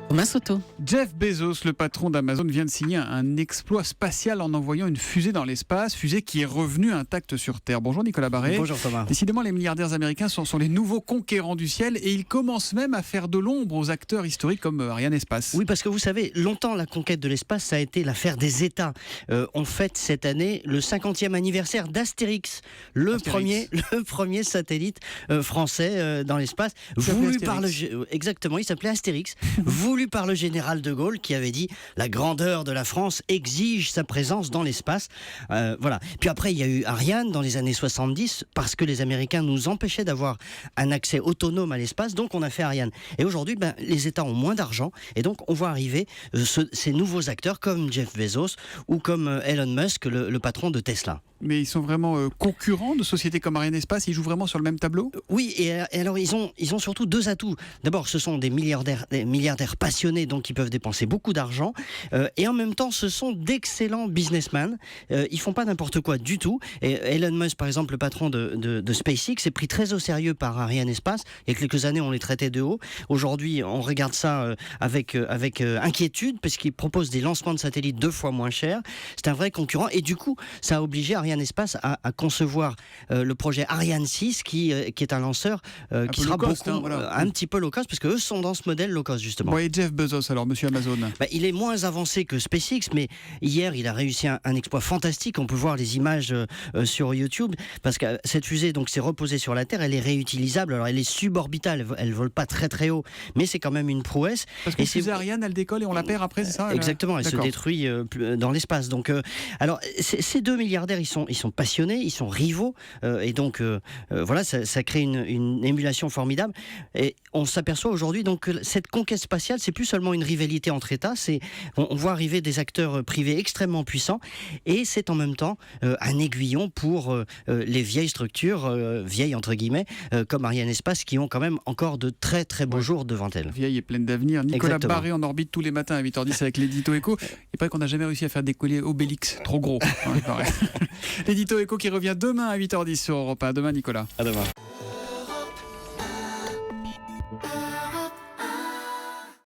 Thomas Soto. Jeff Bezos, le patron d'Amazon, vient de signer un exploit spatial en envoyant une fusée dans l'espace, fusée qui est revenue intacte sur Terre. Bonjour Nicolas Barré. Bonjour Thomas. Décidément, les milliardaires américains sont les nouveaux conquérants du ciel et ils commencent même à faire de l'ombre aux acteurs historiques comme Arianespace. Oui, parce que vous savez, longtemps la conquête de l'espace, ça a été l'affaire des États. On fête cette année le 50e anniversaire d'Astérix, le premier satellite français dans l'espace, voulu par exactement, il s'appelait Astérix, voulu par le général de Gaulle qui avait dit la grandeur de la France exige sa présence dans l'espace. Voilà. Puis après, il y a eu Ariane dans les années 70 parce que les Américains nous empêchaient d'avoir un accès autonome à l'espace, donc on a fait Ariane. Et aujourd'hui, les États ont moins d'argent et donc on voit arriver ces nouveaux acteurs comme Jeff Bezos ou comme Elon Musk, le patron de Tesla. Mais ils sont vraiment concurrents de sociétés comme Arianespace, ils jouent vraiment sur le même tableau ? Oui, et alors ils ont surtout deux atouts. D'abord, ce sont des milliardaires passionnés, donc ils peuvent dépenser beaucoup d'argent, et en même temps, ce sont d'excellents businessmen. Ils font pas n'importe quoi du tout. Et Elon Musk, par exemple, le patron de SpaceX, est pris très au sérieux par Arianespace. Il y a quelques années, on les traitait de haut. Aujourd'hui, on regarde ça avec inquiétude, parce qu'il propose des lancements de satellites 2 fois moins chers. C'est un vrai concurrent, et du coup, ça a obligé Arianespace à concevoir le projet Ariane 6 qui est un lanceur qui sera un petit peu low cost, parce qu'eux sont dans ce modèle low cost justement. Bon, et Jeff Bezos alors, monsieur Amazon ? Il est moins avancé que SpaceX, mais hier il a réussi un exploit fantastique. On peut voir les images sur YouTube, parce que cette fusée donc s'est reposée sur la Terre, elle est réutilisable. Alors elle est suborbitale, elle vole pas très très haut, mais c'est quand même une prouesse. Parce que la fusée Ariane, elle décolle et on la perd après, c'est ça ? Exactement, elle se détruit dans l'espace. Donc alors ces deux milliardaires, ils sont passionnés, ils sont rivaux, et donc voilà, ça crée une émulation formidable. Et on s'aperçoit aujourd'hui donc que cette conquête spatiale, c'est plus seulement une rivalité entre États, on voit arriver des acteurs privés extrêmement puissants, et c'est en même temps un aiguillon pour les vieilles structures, vieilles entre guillemets, comme Arianespace, qui ont quand même encore de très très beaux jours devant elles. Vieille et pleine d'avenir. Nicolas Barré en orbite tous les matins à 8h10 avec l'édito Éco. Il paraît qu'on n'a jamais réussi à faire décoller Obélix, trop gros. L'édito Éco qui revient demain à 8h10 sur Europe 1. À demain Nicolas. À demain.